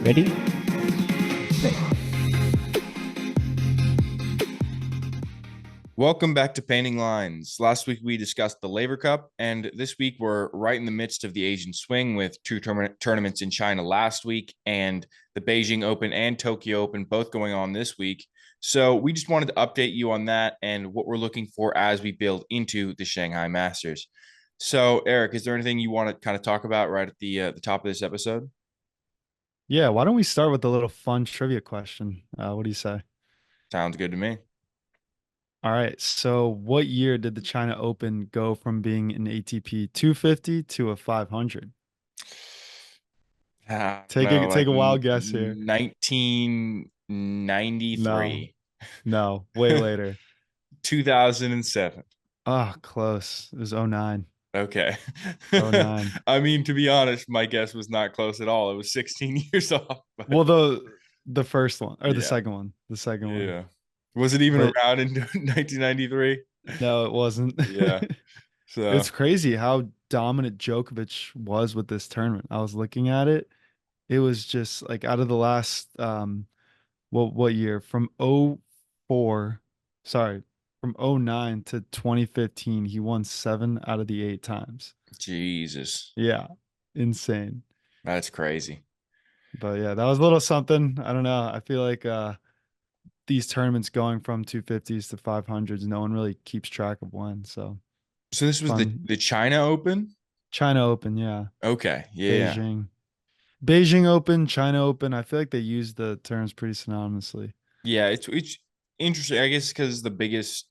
Ready? Welcome back to Painting Lines. Last week we discussed the Labor Cup, and this week we're right in the midst of the Asian Swing with two tournaments in China last week and the Beijing Open and Tokyo Open both going on this week. So we just wanted to update you on that and what we're looking for as we build into the Shanghai Masters. So, Eric, is there anything you want to kind of talk about right at the top of this episode? Yeah, why don't we start with a little fun trivia question? What do you say? Sounds good to me. All right, so what year did the China Open go from being an ATP 250 to a 500? I don't Take know, a like wild guess here. 1993. No, no, way later. 2007. Oh, close. It was '09. Okay. '09. I mean, to be honest, my guess was not close at all. It was 16 years off. But Well, the first one or the yeah, second one, the second one. yeah. Was it even But around in 1993? no, it wasn't. Yeah. So, It's crazy how dominant Djokovic was with this tournament. I was looking at it. It was just like out of the last what year? From '04, sorry, from '09 to 2015, he won 7 out of the 8 times. Jesus, Yeah, insane. that's crazy. But yeah, that was a little something. I don't know. I feel like these tournaments going from 250s to 500s, no one really keeps track of when. So So this it's was the fun. the China Open? China Open, yeah. Okay. Yeah. Beijing. Beijing Open, China Open. I feel like they use the terms pretty synonymously. Yeah, it's interesting. I guess because the biggest,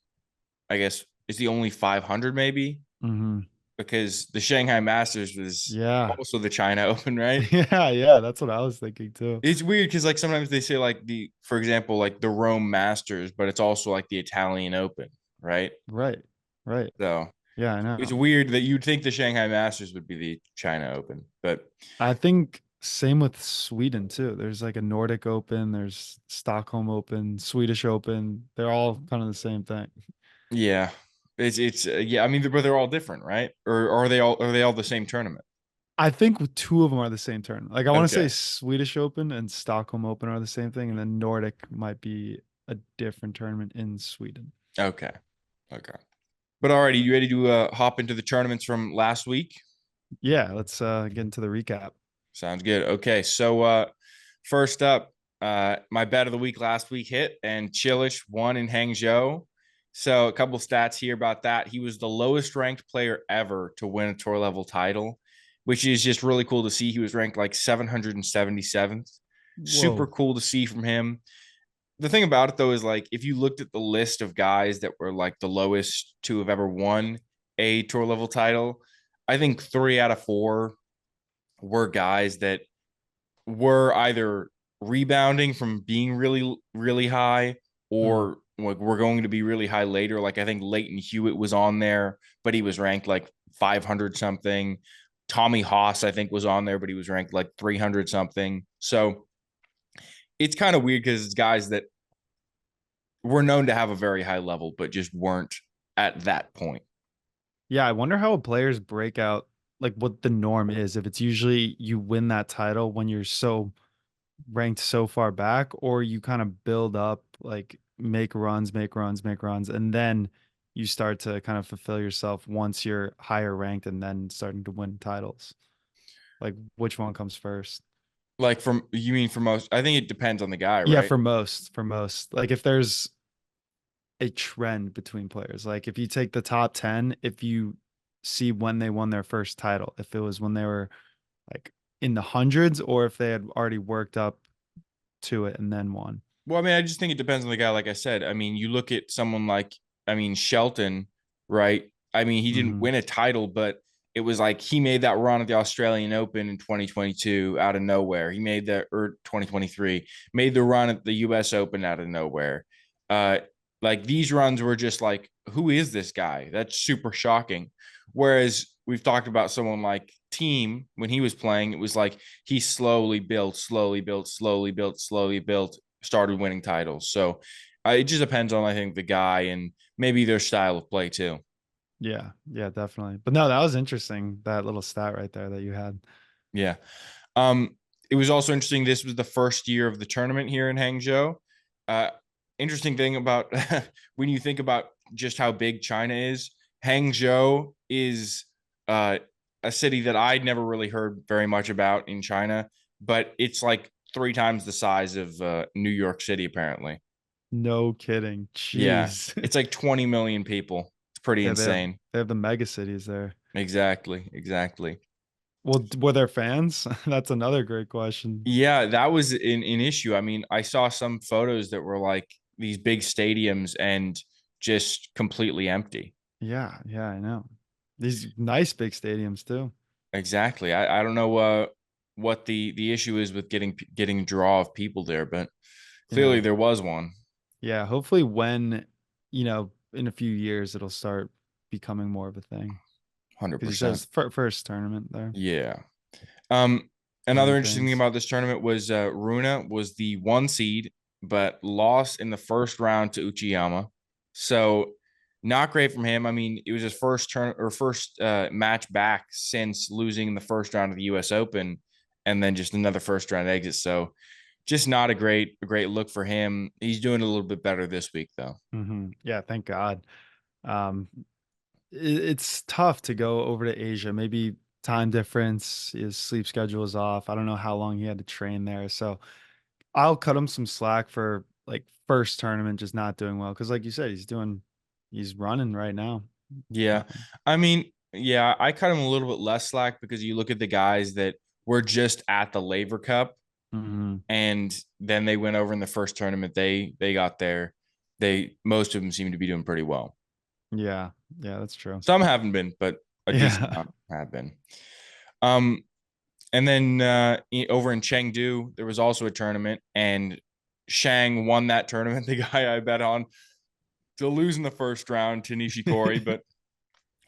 I guess, is the only 500 maybe Hmm. because the Shanghai Masters was Yeah. also the China Open, right? Yeah, yeah, that's what I was thinking too. It's weird because like sometimes they say like for example, like the Rome Masters, but it's also like the Italian Open, right? Right. Right. So Yeah, I it's know. weird that you'd think the Shanghai Masters would be the China Open, but I think same with Sweden too. There's like a Nordic Open, there's Stockholm Open, Swedish Open. They're all kind of the same thing. yeah, it's yeah. I mean, but they're all different, right? Or are they all the same tournament? I think two of them are the same tournament. Like I want to say Okay, Swedish Open and Stockholm Open are the same thing, and then Nordic might be a different tournament in Sweden. okay, okay. But alrighty, you ready to hop into the tournaments from last week? Yeah, let's get into the recap. Sounds good. Okay, so first up, my bet of the week last week hit, and Cilic won in Hangzhou. So a couple stats here about that. He was the lowest ranked player ever to win a tour level title, which is just really cool to see. He was ranked like 777th. Super Whoa. cool to see from him. The thing about it though is like if you looked at the list of guys that were like the lowest to have ever won a tour level title, I think 3 out of 4 were guys that were either rebounding from being really, really high Hmm. or like we're going to be really high later. Like I think Leighton Hewitt was on there, but he was ranked like 500 something. Tommy Haas, I think, was on there, but he was ranked like 300 something. So it's kind of weird because it's guys that were known to have a very high level, but just weren't at that point. Yeah, I wonder how players break out, like what the norm is. If it's usually you win that title when you're so ranked so far back, or you kind of build up, like make runs, make runs, make runs, and then you start to kind of fulfill yourself once you're higher ranked and then starting to win titles. Like which one comes first? Like from you mean for most? I think it depends on the guy, Yeah, right? for most. Like if there's a trend between players. Like if you take the top 10, if you see when they won their first title, if it was when they were like in the hundreds or if they had already worked up to it and then won. Well, I mean, I just think it depends on the guy. Like I said, I mean, you look at someone like, I mean, Shelton, right? I mean, he didn't Hmm. win a title, but it was like he made that run at the Australian Open in 2022 out of nowhere. He made the or 2023 made the run at the U.S. Open out of nowhere. Uh, like these runs were just like, who is this guy? That's super shocking. Whereas we've talked about someone like Team when he was playing, it was like he slowly built, slowly built, slowly built, slowly built, started winning titles. So it just depends on I think the guy and maybe their style of play too. Yeah, yeah, definitely. But no, that was interesting. That little stat right there that you had. Yeah. Um, it was also interesting. This was the first year of the tournament here in Hangzhou. Uh, Interesting thing about when you think about just how big China is, Hangzhou is uh, a city that I'd never really heard very much about in China, but it's like three times the size of New York City, apparently. No kidding. Yeah, Jeez. it's like 20 million people. It's pretty Yeah, insane. they have the mega cities there. Exactly, exactly. Well, were there fans? That's another great question. Yeah, that was an issue. I mean, I saw some photos that were like these big stadiums and just completely empty. Yeah, yeah, I know. These nice big stadiums too. Exactly. I don't know what the issue is with getting a draw of people there, but clearly Yeah. there was one. Yeah, hopefully when, in a few years it'll start becoming more of a thing. Because you said 100%. it's first tournament there. Yeah. Um, Early Another interesting thing things. about this tournament was Runa was the one seed, but lost in the first round to Uchiyama. So not great from him. I mean, it was his first match back since losing in the first round of the U.S. Open, and then just another first round exit. So just not a great look for him. He's doing a little bit better this week though. Yeah, thank God. Um, it's tough to go over to Asia. Maybe time difference, his sleep schedule is off. I don't know how long he had to train there. So I'll cut him some slack for like first tournament, just not doing well. Because like you said, he's running right now. Yeah. Um, I mean, yeah, I cut him a little bit less slack because you look at the guys that were just at the Laver Cup mhm. and then they went over in the first tournament. They got there. They most of them seem to be doing pretty well. Yeah, yeah, that's true. Some haven't been, but a decent Yeah. amount have been. Um, and then over in Chengdu, there was also a tournament, and Shang won that tournament. The guy I bet on to lose in the first round to Nishikori, but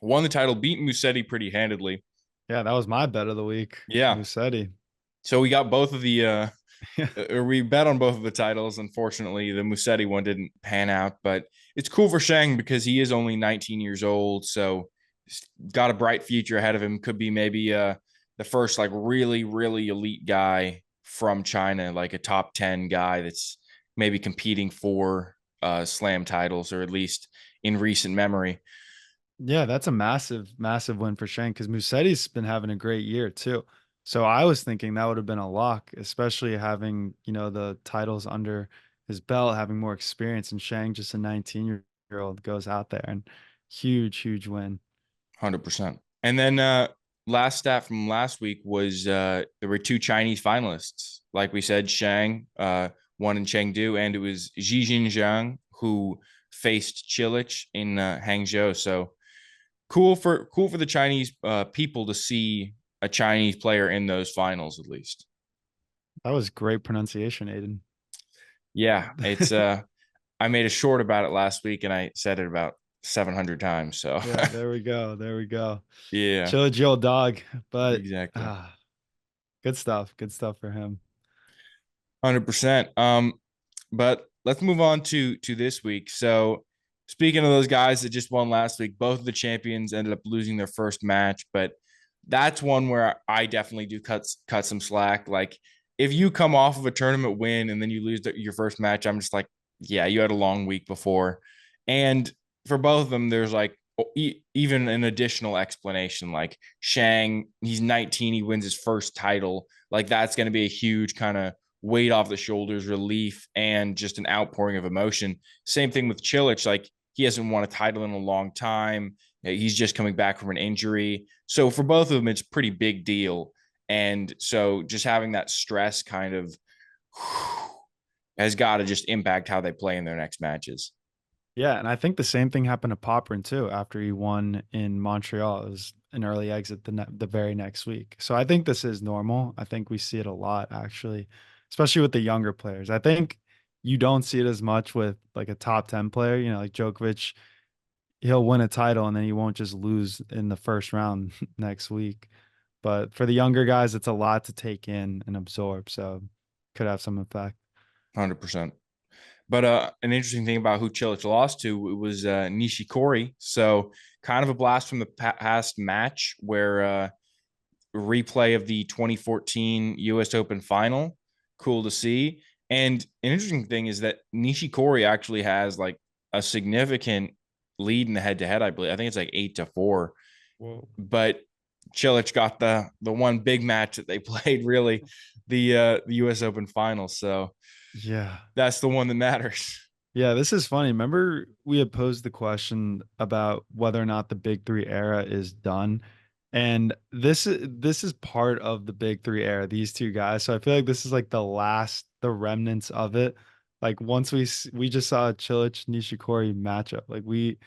won the title, beat Musetti pretty handedly. Yeah, that was my bet of the week. Yeah, Musetti. so we got both of the Yeah. or we bet on both of the titles. Unfortunately, the Musetti one didn't pan out, but it's cool for Shang because he is only 19 years old, so he's got a bright future ahead of him. Could be maybe the first like really elite guy from China, like a top 10 guy that's maybe competing for slam titles, or at least in recent memory. Yeah, that's a massive, massive win for Shane because Musetti's been having a great year too. So I was thinking that would have been a lock, especially having, the titles under his belt, having more experience. And Shang, just a 19-year-old, goes out there and huge, huge win. 100%. And then last stat from last week was there were two Chinese finalists. Like we said, Shang won in Chengdu, and it was Xi Jinjiang who faced Cilic in Hangzhou. So cool for the Chinese people to see a Chinese player in those finals at least. That was great pronunciation, Aiden. Yeah, it's I made a short about it last week, and I said it about 700 times. So Yeah, there we go. There we go. yeah, Chill Jill dog. But exactly. good stuff. Good stuff for him. 100%. But let's move on to this week. So speaking of those guys that just won last week, both of the champions ended up losing their first match, but that's one where I definitely do cut some slack. Like if you come off of a tournament win and then you lose your first match, I'm just like, yeah, you had a long week before. And for both of them, there's like even an additional explanation. Like Shang, he's 19, he wins his first title. Like that's going to be a huge kind of weight off the shoulders, relief, and just an outpouring of emotion. Same thing with Cilic. Like he hasn't won a title in a long time. He's just coming back from an injury. So for both of them, it's a pretty big deal. And so just having that stress kind of has got to just impact how they play in their next matches. Yeah, and I think the same thing happened to Poprin too after he won in Montreal. It was an early exit the very next week. So I think this is normal. I think we see it a lot actually, especially with the younger players. I think you don't see it as much with like a top 10 player, like Djokovic. He'll win a title and then he won't just lose in the first round next week. But for the younger guys, it's a lot to take in and absorb. So could have some effect. 100%. But an interesting thing about who Cilic lost to was Nishikori. So kind of a blast from the past match where replay of the 2014 US Open final. Cool to see. And an interesting thing is that Nishikori actually has like a significant lead in the head to head, I believe. I think it's like 8-4. Whoa. But Cilic got the one big match that they played, really, the US Open final. So Yeah. that's the one that matters. Yeah, this is funny. Remember, we had posed the question about whether or not the Big Three era is done. And this is part of the Big Three era, these two guys. So I feel like this is like the last, the remnants of it. Like once we just saw a Chilich Nishikori matchup. Like we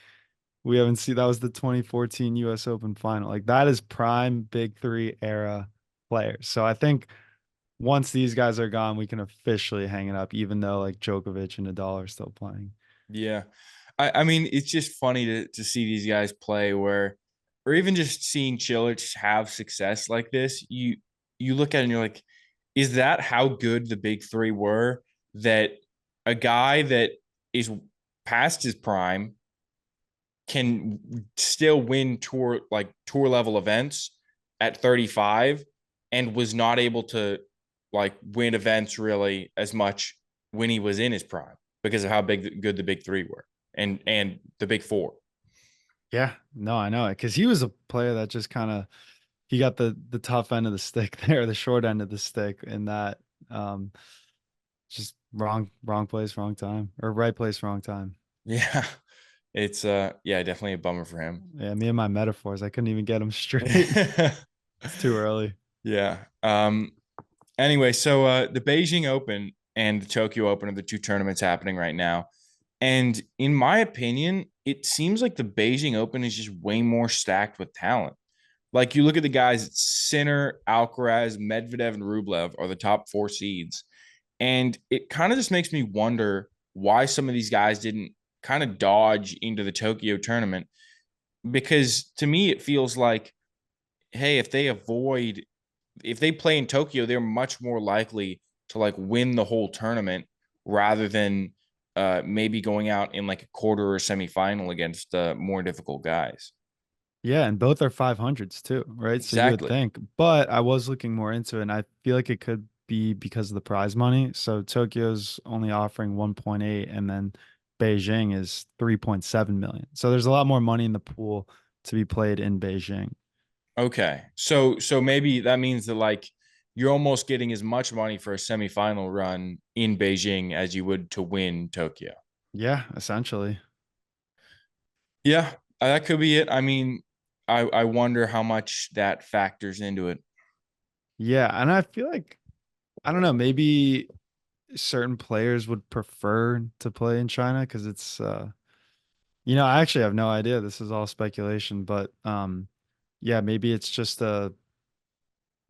haven't seen that was the 2014 US Open final. Like that is prime Big Three era players. So I think once these guys are gone, we can officially hang it up, even though like Djokovic and Nadal are still playing. Yeah. I mean, it's just funny to see these guys play where, or even just seeing Cilic have success like this. You look at it and you're like, is that how good the big three were? That a guy that is past his prime can still win tour level events at 35 and was not able to like win events really as much when he was in his prime because of how good the big three were and the big four. Yeah, no, I know it because he was a player that just kind of he got the tough end of the stick there, the short end of the stick in that um just wrong place, wrong time, or right place, wrong time. Yeah. It's yeah, definitely a bummer for him. Yeah, me and my metaphors, I couldn't even get them straight. It's too early. Yeah. Anyway, so the Beijing Open and the Tokyo Open are the two tournaments happening right now. And in my opinion, it seems like the Beijing Open is just way more stacked with talent. Like you look at the guys, Sinner, Alcaraz, Medvedev, and Rublev are the top four seeds. And it kind of just makes me wonder why some of these guys didn't kind of dodge into the Tokyo tournament. Because to me, it feels like, hey, if they play in Tokyo, they're much more likely to like win the whole tournament rather than maybe going out in like a quarter or semifinal against more difficult guys. Yeah, and both are 500s too, right? So you would Exactly. think, but I was looking more into it and I feel like it could be because of the prize money. So Tokyo's only offering 1.8 and then Beijing is 3.7 million. So there's a lot more money in the pool to be played in Beijing. Okay. So maybe that means that like you're almost getting as much money for a semifinal run in Beijing as you would to win Tokyo. Yeah, essentially. Yeah, that could be it. I mean, I wonder how much that factors into it. Yeah, and I feel like I don't know, maybe certain players would prefer to play in China because it's I actually have no idea. This is all speculation, but yeah, maybe it's just a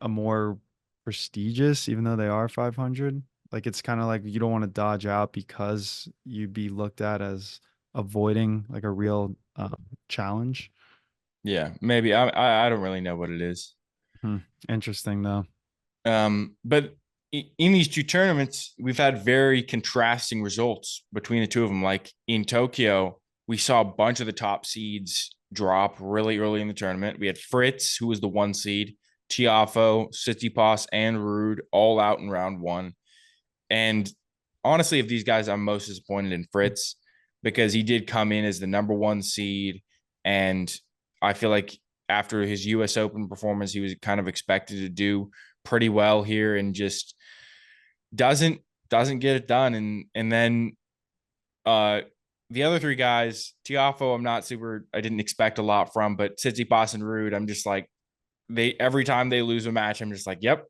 more prestigious, even though they are 500. Like it's kind of like you don't want to dodge out because you'd be looked at as avoiding like a real challenge. Yeah, maybe I don't really know what it is. Hmm. Interesting though. But in these two tournaments, we've had very contrasting results between the two of them. Like in Tokyo, we saw a bunch of the top seeds drop really early in the tournament. We had Fritz, who was the one seed, Tiafo, Tsitsipas, and Rude all out in round one. And honestly, of these guys, I'm most disappointed in Fritz because he did come in as the number one seed. And I feel like after his US Open performance, he was kind of expected to do pretty well here and just doesn't doesn't get it done. And then uh the other three guys, Tiafo, I didn't expect a lot from, but Tsitsipas and Rude, I'm just like they every time they lose a match, I'm just like, yep,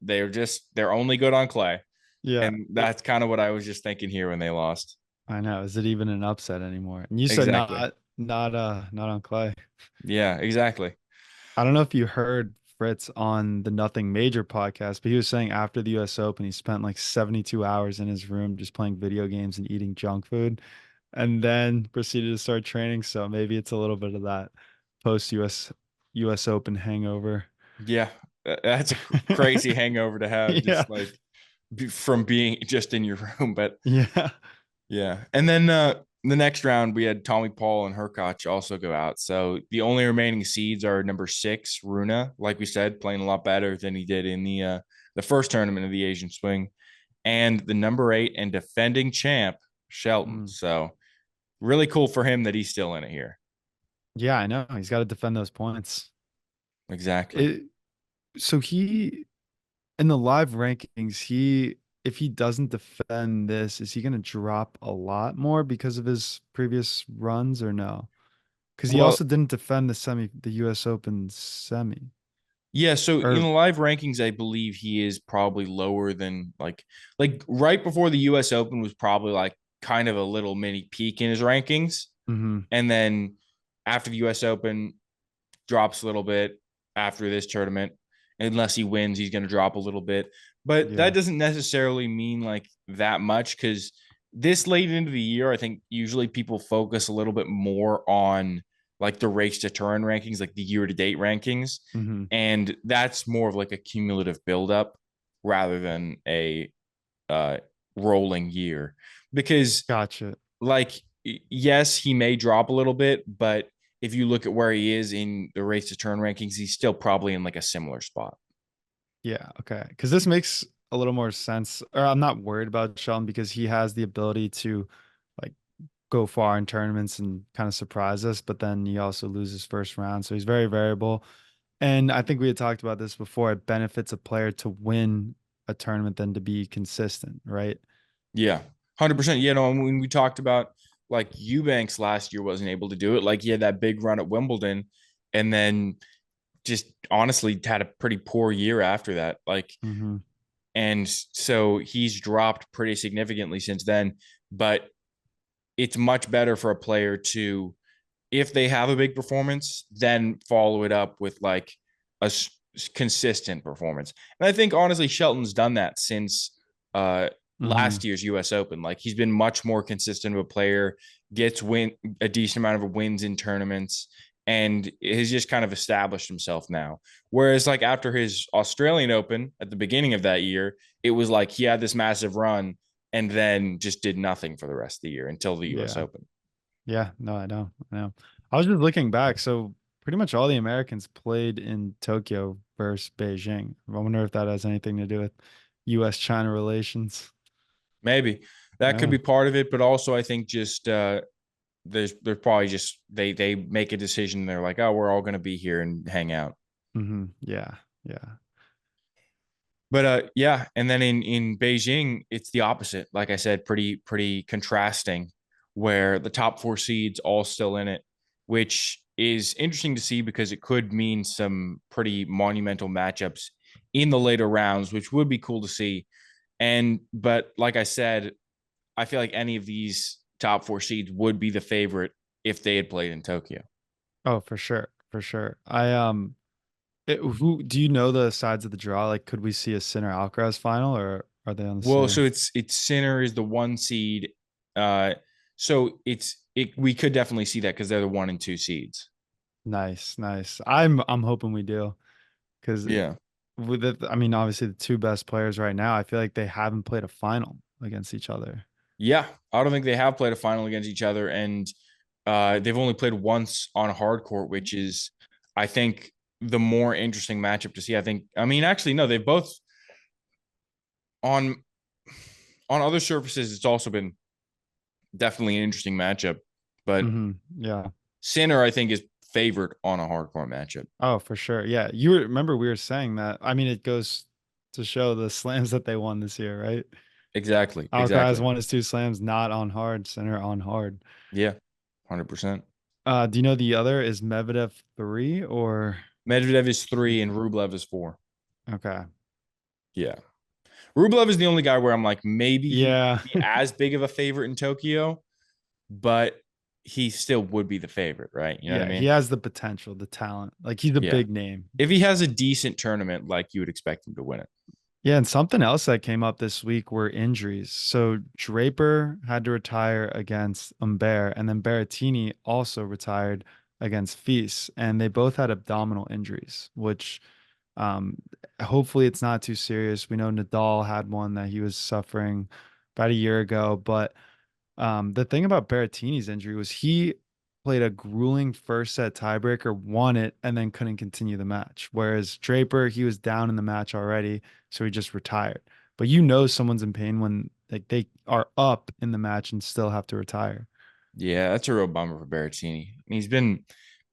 they're only good on clay. Yeah, And that's kind of what I was just thinking here when they lost. I know. Is it even an upset anymore? And you said Exactly. not on clay. Yeah, exactly. I don't know if you heard Fritz on the Nothing Major podcast, but he was saying after the US Open, he spent like 72 hours in his room just playing video games and eating junk food, and then proceeded to start training. So maybe it's a little bit of that post US Open hangover. Yeah, that's a crazy hangover to have, Yeah. just like from being just in your room. But Yeah. yeah, and then the next round, we had Tommy Paul and Herkoch also go out. So the only remaining seeds are number 6, Runa, like we said, playing a lot better than he did in the first tournament of the Asian Swing, and the number 8 and defending champ, Shelton. Mm. So really cool for him that he's still in it here. Yeah, I know. He's got to defend those points. Exactly. It, so he in the live rankings, he if he doesn't defend this, is he going to drop a lot more because of his previous runs or no? Because he Well, also didn't defend the U.S. Open semi. yeah, so in the Or live rankings, I believe he is probably lower than like right before the US Open was probably like kind of a little mini peak in his rankings. mhm, And then after the US Open drops a little bit after this tournament. Unless he wins, he's going to drop a little bit. But that yeah, doesn't necessarily mean like that much because this late into the year, I think usually people focus a little bit more on like the race to turn rankings, like the year to date rankings. mhm, And that's more of like a cumulative buildup rather than a uh, rolling year. Because gotcha. like yes, he may drop a little bit, but if you look at where he is in the race to turn rankings, he's still probably in like a similar spot. Yeah, okay. Because this makes a little more sense. Or I'm not worried about Sheldon because he has the ability to like go far in tournaments and kind of surprise us, but then he also loses first round. So he's very variable. And I think we had talked about this before. It benefits a player to win a tournament than to be consistent, right? Yeah, 100%. You know, when we talked about like Eubanks last year wasn't able to do it, like he had that big run at Wimbledon, and then just honestly had a pretty poor year after that. Like, Hmm. and so he's dropped pretty significantly since then. But it's much better for a player to, if they have a big performance, then follow it up with like a consistent performance. And I think honestly, Shelton's done that since Hmm. last year's U.S. Open. Like he's been much more consistent of a player, gets win a decent amount of wins in tournaments, and has just kind of established himself now. Whereas like after his Australian Open at the beginning of that year, it was like he had this massive run and then just did nothing for the rest of the year until the U.S. Yeah. Open. Yeah. No, I know. I know. I was just looking back. So pretty much all the Americans played in Tokyo versus Beijing. I wonder if that has anything to do with US China relations. Maybe that could Yeah. be part of it, but also I think just there's probably just they make a decision. They're like, oh, we're all going to be here and hang out. Yeah. Yeah. But yeah, and then in Beijing, it's the opposite. Like I said, pretty contrasting, where the top 4 seeds all still in it, which is interesting to see because it could mean some pretty monumental matchups in the later rounds, which would be cool to see. And but like I said, I feel like any of these top 4 seeds would be the favorite if they had played in Tokyo. Oh, for sure. For sure. Who do you know the sides of the draw? Like, could we see a Sinner Alcaraz final or are they on the Well, same? so it's Sinner is the 1 seed. Uh, so we could definitely see that because they're the 1 and 2 seeds. Nice, nice. I'm hoping we do because Yeah. with it, I mean, obviously the two best players right now, I feel like they haven't played a final against each other. Yeah. I don't think they have played a final against each other, and they've only played once on hard court, which is, I think, the more interesting matchup to see. I mean, actually, no, they've both on other surfaces. It's also been definitely an interesting matchup, but Yeah. Sinner, I think, is favored on a hardcore matchup. Oh, for sure. Yeah. Remember we were saying that. I mean, it goes to show the slams that they won this year, right? Exactly. Alcaraz Exactly. won his two slams not on hard, Sinner on hard. Yeah. 100%. Do you know the other is Medvedev three or Medvedev is 3 and Rublev is 4. okay. Yeah. Rublev is the only guy where I'm like, maybe he Yeah. wouldn't be as big of a favorite in Tokyo, but he still would be the favorite, right? You know what I Yeah, he mean? has the potential, the talent. Like he's a Yeah. big name. If he has a decent tournament, like you would expect him to win it. Yeah, and something else that came up this week were injuries. So Draper had to retire against Humbert, and then Berrettini also retired against Fils, and they both had abdominal injuries, which um, hopefully it's not too serious. We know Nadal had one that he was suffering about a year ago, but The thing about Berrettini's injury was he played a grueling first set tiebreaker, won it, and then couldn't continue the match. Whereas Draper, he was down in the match already, so he just retired. But you know someone's in pain when like they are up in the match and still have to retire. Yeah, that's a real bummer for Berrettini. He's been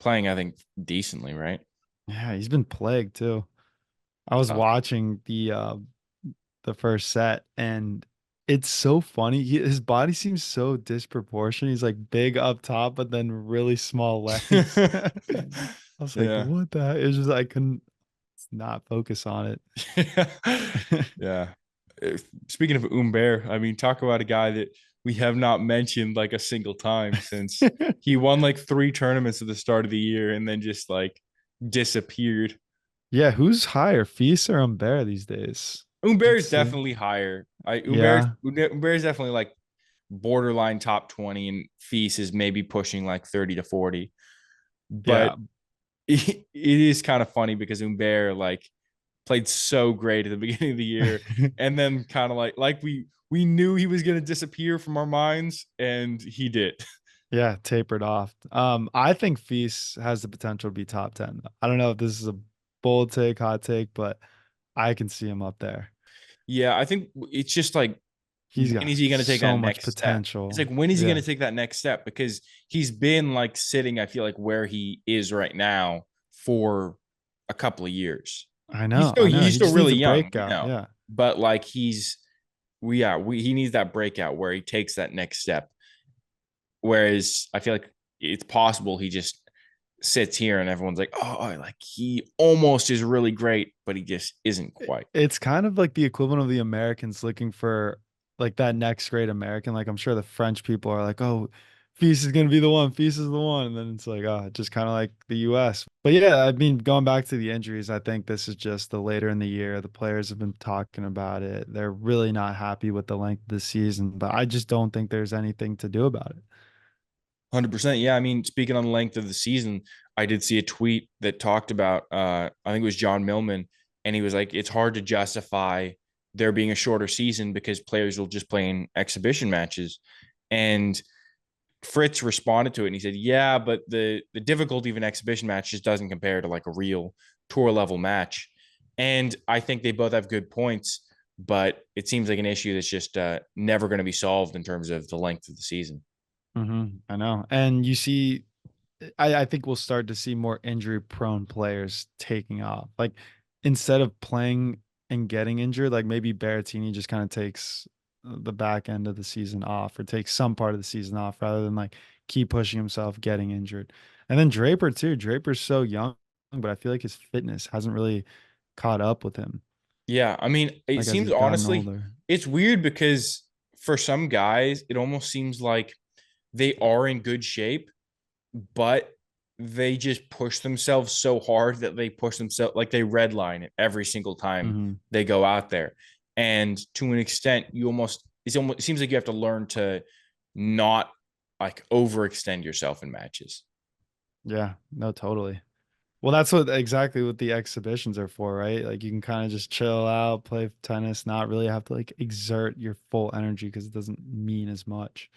playing, I think, decently, right? Yeah, he's been plagued too. I was Tough. watching the first set and it's so funny. His body seems so disproportionate. He's like big up top, but then really small legs. I was like, Yeah. what the heck? It's just I couldn't not focus on Yeah. Speaking of Umber, I mean, talk about a guy that we have not mentioned like a single time since it. he won like three tournaments at the start of the year and then just like disappeared. Yeah, who's higher, Feast or Umber these days? Umber Let's is see. definitely higher. Yeah, Umber is definitely like borderline top 20, and Feast is maybe pushing like 30 to 40. But yeah. it is kind of funny because Umber like played so great at the beginning of the year, and then kind of like we knew he was going to disappear from our minds, and he did. Yeah, tapered off. I think Feast has the potential to be top 10. I don't know if this is a bold take, hot take, but I can see him up there. Yeah, I think it's just like He's when got is he going to take so that much next step? It's like potential. when is he going Yeah, to take that next step? Because he's been like sitting, I feel like where he is right now for a couple of years. I know. I know. He's He still just needs really a young, breakout. Yeah. but like he needs that breakout where he takes that next step. Whereas I feel like it's possible he just sits here and everyone's like, oh, like he almost is really great, but he just isn't quite. It's kind of like the equivalent of the Americans looking for like that next great American. Like I'm sure the French people are like, oh, Feast is gonna be the one. Feast is the one. And then it's like, oh, just kind of like the US. But yeah, I mean, going back to the injuries, I think this is just the later in the year. The players have been talking about it. They're really not happy with the length of the season, but I just don't think there's anything to do about it. 100%. Yeah. I mean, speaking on the length of the season, I did see a tweet that talked about, I think it was John Millman, and he was like, it's hard to justify there being a shorter season because players will just play in exhibition matches. And Fritz responded to it and he said, yeah, but the difficulty of an exhibition match just doesn't compare to like a real tour level match. And I think they both have good points, but it seems like an issue that's just never going to be solved in terms of the length of the season. I know. And you see, I think we'll start to see more injury prone players taking off. Like instead of playing and getting injured, like maybe Berrettini just kind of takes the back end of the season off or takes some part of the season off rather than like keep pushing himself, getting injured. And then Draper too. Draper's so young, but I feel like his fitness hasn't really caught up with him Yeah, I mean, it like as seems he's gotten honestly, older. it's weird because for some guys, it almost seems like they are in good shape, but they just push themselves so hard that they push themselves like they redline it every single time hmm they go out there. And to an extent, it seems like you have to learn to not like overextend yourself in matches. Yeah, no, totally. Well, that's what exactly what the exhibitions are for, right? Like you can kind of just chill out, play tennis, not really have to like exert your full energy because it doesn't mean as much.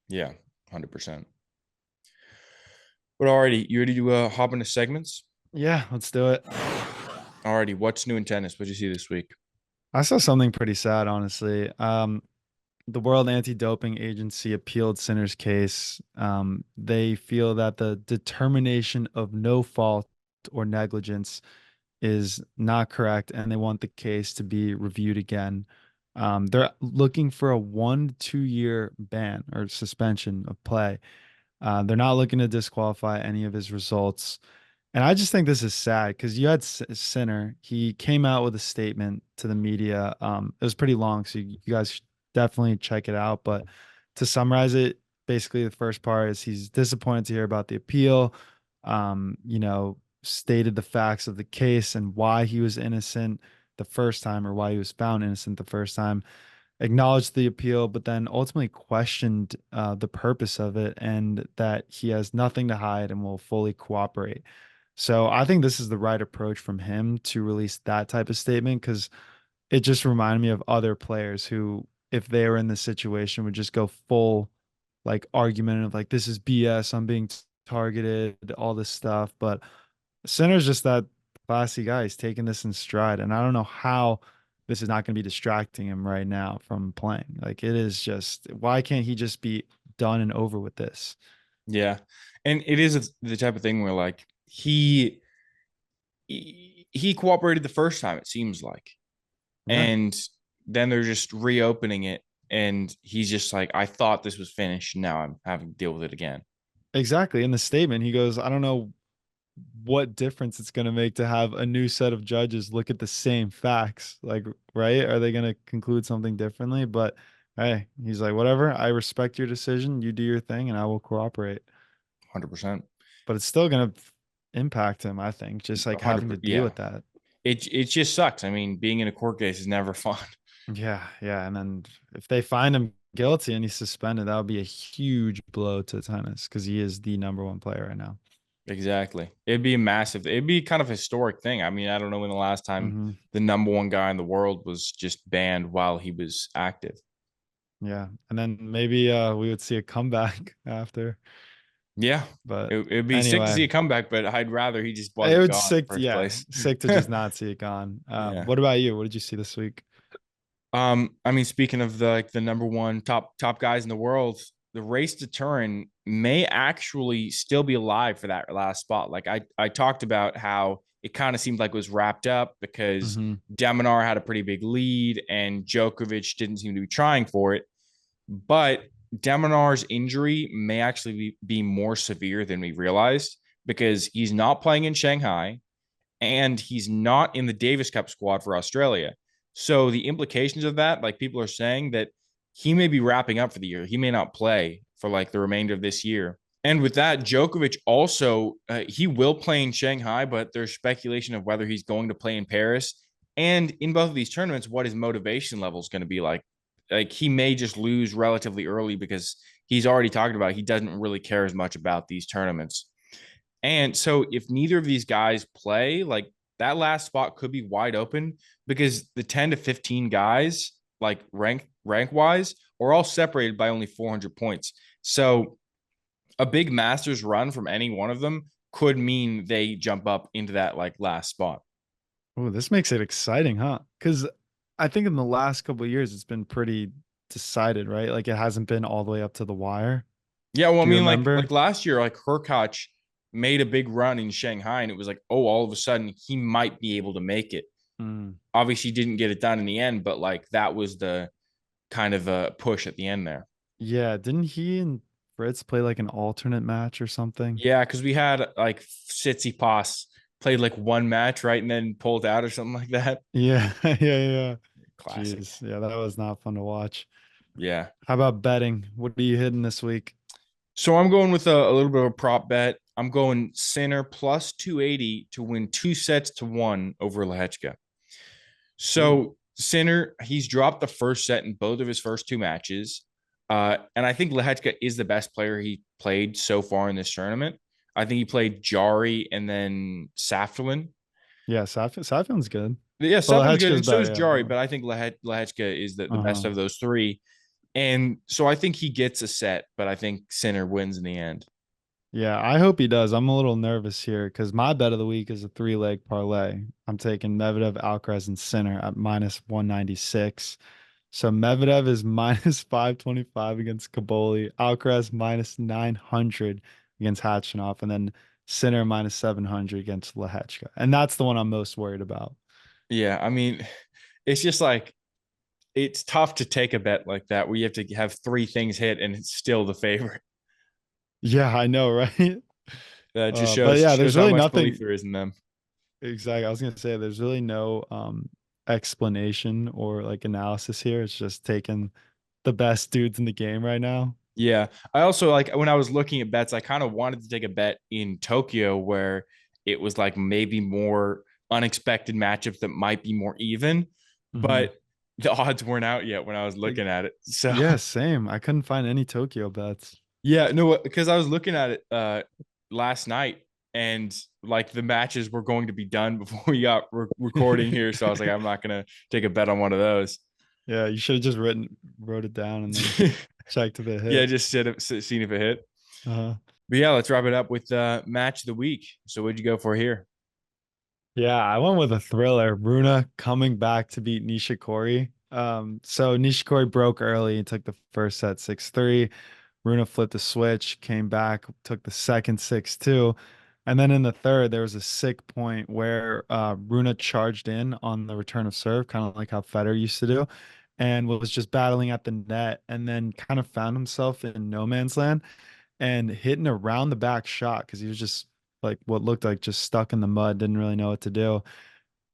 Yeah, 100%. But alrighty, you ready to hop into segments? Yeah, let's do it. Alrighty, what's new in tennis? What'd you see this week? I saw something pretty sad, honestly. The World Anti-Doping Agency appealed Sinner's case. They feel that the determination of no fault or negligence is not correct, and they want the case to be reviewed again. They're looking for a 1 to 2 year ban or suspension of play. They're not looking to disqualify any of his results. And I just think this is sad because you had Sinner. He came out with a statement to the media. It was pretty long, so you guys should definitely check it out. But to summarize it, basically the first part is he's disappointed to hear about the appeal. Stated the facts of the case and why he was innocent the first time or why he was found innocent the first time, acknowledged the appeal, but then ultimately questioned the purpose of it and that he has nothing to hide and will fully cooperate. So I think this is the right approach from him to release that type of statement because it just reminded me of other players who, if they were in this situation, would just go full like argument of like this is BS, I'm being targeted, all this stuff. But Sinner's just that classy guy. He's taking this in stride, and I don't know how this is not going to be distracting him right now from playing. Like it is just why can't he just be done and over with this? Yeah. And it is the type of thing where like he cooperated the first time, it seems like. Yeah. And then they're just reopening it. And he's just like, I thought this was finished. Now I'm having to deal with it again. Exactly. In the statement, he goes, I don't know what difference it's going to make to have a new set of judges look at the same facts. Like, right? Are they going to conclude something differently? But hey, he's like, whatever. I respect your decision. You do your thing, and I will cooperate. 100%. But it's still going to impact him, I think, just like having to 100%. deal Yeah. with that. It just sucks. I mean, being in a court case is never fun. Yeah, yeah. And then if they find him guilty and he's suspended, that would be a huge blow to tennis because he is the number one player right now. Exactly. It'd be kind of a historic thing. I mean, I don't know when the last time Hmm. the number one guy in the world was just banned while he was active. Yeah. And then maybe we would see a comeback after. Yeah. But It'd be sick to anyway, see a comeback, but I'd rather he just it wasn't would gone in sick. the first Yeah, place. sick to just not see it gone. Yeah. What about you? What did you see this week? I mean, speaking of the number one top guys in the world, the race to Turin may actually still be alive for that last spot. Like I talked about how it kind of seemed like it was wrapped up because Hmm. Deminar had a pretty big lead and Djokovic didn't seem to be trying for it. But Deminar's injury may actually be more severe than we realized because he's not playing in Shanghai and he's not in the Davis Cup squad for Australia. So the implications of that, like people are saying that he may be wrapping up for the year. He may not play for like the remainder of this year. And with that, Djokovic also he will play in Shanghai, but there's speculation of whether he's going to play in Paris. And in both of these tournaments, what his motivation level is going to be like. Like he may just lose relatively early because he's already talked about he doesn't really care as much about these tournaments. And so if neither of these guys play, like that last spot could be wide open because the 10 to 15 guys, like rank wise, are all separated by only 400 points. So a big Masters run from any one of them could mean they jump up into that like last spot. Oh, this makes it exciting, huh? Because I think in the last couple of years, it's been pretty decided, right? Like it hasn't been all the way up to the wire. Yeah, well, I Do you mean, remember? like last year, like Hurkacz made a big run in Shanghai, and it was like, oh, all of a sudden he might be able to make it. Mm. Obviously, didn't get it done in the end, but like that was the kind of a push at the end there. Yeah, didn't he and Fritz play like an alternate match or something? Yeah, because we had like Tsitsipas played like one match, right, and then pulled out or something like that. Yeah, yeah, yeah. Classic. Jeez, yeah, that was not fun to watch. Yeah. How about betting? What are you hitting this week? So I'm going with a little bit of a prop bet. I'm going Sinner plus 280 to win 2-1 over Lehechka. Ooh. So Sinner, he's dropped the first set in both of his first two matches. And I think Lehechka is the best player he played so far in this tournament. I think he played Jari and then Safdolin. Yeah, Safion's good. Yeah, But Safdolin's good, Lehechka's and so better, is yeah. Jari, but I think Lehechka is the best Uh-huh. of those three. And so I think he gets a set, but I think Sinner wins in the end. Yeah, I hope he does. I'm a little nervous here because my bet of the week is a three-leg parlay. I'm taking Medvedev, Alcaraz, and Sinner at minus 196. So Medvedev is minus 525 against Kaboli, Alcaraz minus 900 against Hatchinoff, and then Sinner minus 700 against Lehechka. And that's the one I'm most worried about. Yeah, I mean, it's just like it's tough to take a bet like that where you have to have three things hit and it's still the favorite. Yeah, I know, right? That just But yeah, there's shows how really much belief nothing. there is in them. Exactly. I was gonna say there's really no explanation or like analysis here. It's just taking the best dudes in the game right now. Yeah. I also like when I was looking at bets, I kind of wanted to take a bet in Tokyo where it was like maybe more unexpected matchups that might be more even, Hmm. but the odds weren't out yet when I was looking at it. So Yeah, same. I couldn't find any Tokyo bets. yeah, no, because I was looking at it last night and like the matches were going to be done before we got recording here. So I was like, I'm not gonna take a bet on one of those. Yeah, you should have just wrote it down and then Check to the Yeah, hit. just seeing if it hit. Uh-huh. But yeah, let's wrap it up with match of the week. So what'd you go for here? Yeah, I went with a thriller. Runa coming back to beat Nishikori. So Nishikori broke early and took the first set 6-3. Runa flipped the switch, came back, took the second 6-2. And then in the third, there was a sick point where Runa charged in on the return of serve, kind of like how Federer used to do, and was just battling at the net and then kind of found himself in no man's land and hitting a round the back shot because he was just like what looked like just stuck in the mud, didn't really know what to do.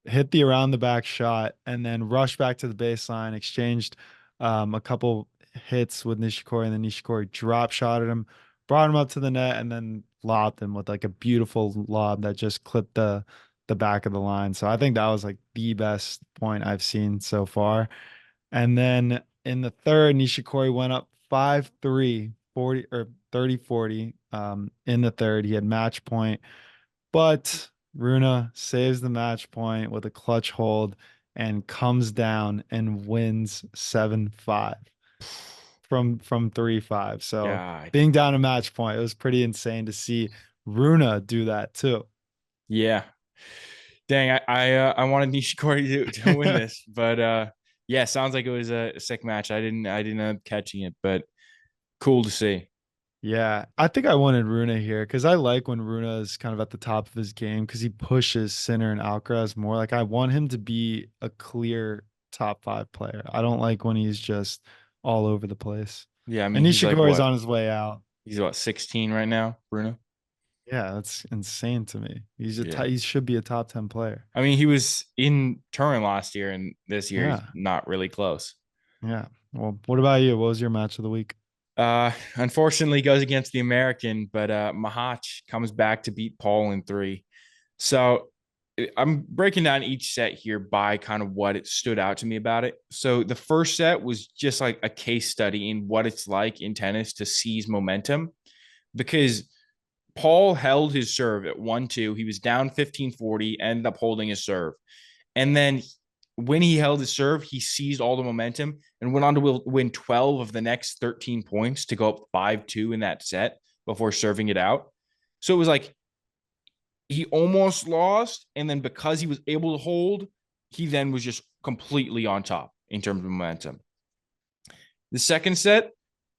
Hit the around the back shot and then rushed back to the baseline, exchanged a couple hits with Nishikori, and then Nishikori drop shot at him, brought him up to the net, and then lobbed him with like a beautiful lob that just clipped the back of the line. So I think that was like the best point I've seen so far. And then in the third, Nishikori went up 5-3, 40 or 30-40. In the third, he had match point, but Runa saves the match point with a clutch hold and comes down and wins 7-5 from 3-5. So God. being down a match point, it was pretty insane to see Runa do that too. Yeah. Dang, I wanted Nishikori to win this, but yeah, sounds like it was a sick match. I didn't end up catching it, but cool to see. Yeah, I think I wanted Runa here because I like when Runa is kind of at the top of his game because he pushes Sinner and Alcaraz more. Like I want him to be a clear top five player. I don't like when he's just all over the place. Yeah, I mean And he's like Nishikori's what? on his way out. He's what, 16 right now, Bruno? Yeah, that's insane to me. Yeah. He should be a top 10 player. I mean, he was in Turin last year, and this year he's Yeah, not really close. yeah. Well, what about you? What was your match of the week? Unfortunately, goes against the American, but Mahach comes back to beat Paul in three. So I'm breaking down each set here by kind of what it stood out to me about it. So the first set was just like a case study in what it's like in tennis to seize momentum because Paul held his serve at 1-2. He was down 15-40, ended up holding his serve. And then when he held his serve, he seized all the momentum and went on to win 12 of the next 13 points to go up 5-2 in that set before serving it out. So it was like he almost lost. And then because he was able to hold, he then was just completely on top in terms of momentum. The second set,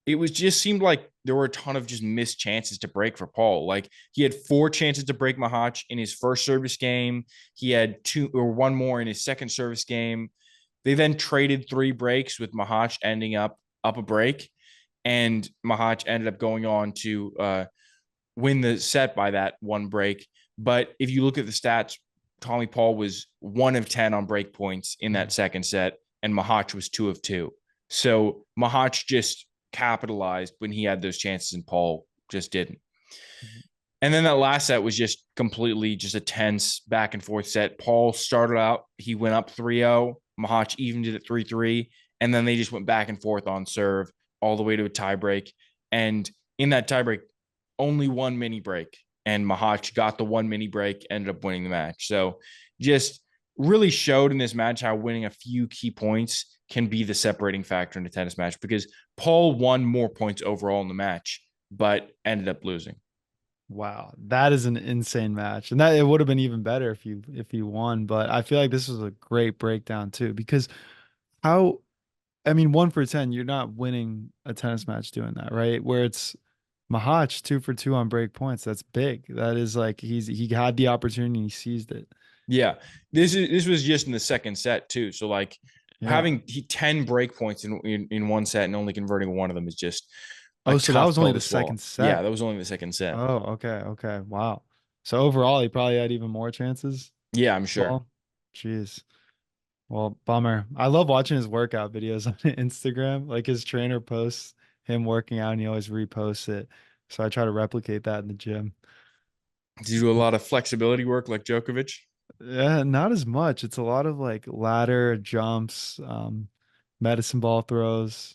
it was just seemed like there were a ton of just missed chances to break for Paul. Like he had 4 chances to break Mahach in his first service game. He had 2 or 1 more in his second service game. They then traded 3 breaks with Mahach ending up a break, and Mahach ended up going on to win the set by that 1 break. But if you look at the stats, Tommy Paul was 1 of 10 on break points in that second set, and Mahach was 2 of 2. So Mahach just capitalized when he had those chances and Paul just didn't. And then that last set was just completely just a tense back and forth set. Paul started out, he went up 3-0. Mahach evened it at 3-3. And then they just went back and forth on serve all the way to a tiebreak. And in that tiebreak, only 1 mini break. And Mahach got the 1 mini break, ended up winning the match. So just really showed in this match how winning a few key points can be the separating factor in a tennis match because Paul won more points overall in the match, but ended up losing. Wow, that is an insane match. And that it would have been even better if you won, but I feel like this was a great breakdown too because how I mean 1 for 10, you're not winning a tennis match doing that, right? Where it's Mahach 2 for 2 on break points. That's big. That is like he had the opportunity, he seized it. Yeah, this was just in the second set too. So like Yeah. having 10 break points in 1 set and only converting 1 of them is just a Oh, so that tough was only pill the to swallow. second Yeah, set. that was only the second set. Oh, okay, okay. Wow. So overall, he probably had even more chances. Yeah, I'm sure. Well, jeez. Well, bummer. I love watching his workout videos on Instagram. Like his trainer posts him working out and he always reposts it. So I try to replicate that in the gym. Do you do a lot of flexibility work like Djokovic? Yeah, not as much. It's a lot of like ladder jumps, medicine ball throws.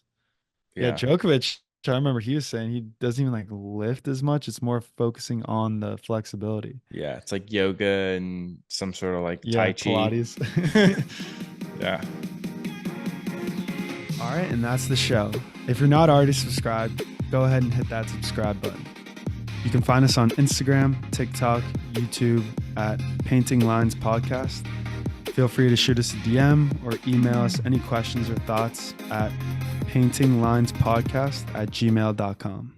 Yeah, Yeah. Djokovic, I remember he was saying he doesn't even like lift as much. It's more focusing on the flexibility. Yeah, it's like yoga and some sort of like Yeah, Tai Chi. Pilates. Yeah. All right, and that's the show. If you're not already subscribed, go ahead and hit that subscribe button. You can find us on Instagram, TikTok, YouTube at Painting Lines Podcast. Feel free to shoot us a DM or email us any questions or thoughts at paintinglinespodcast@gmail.com.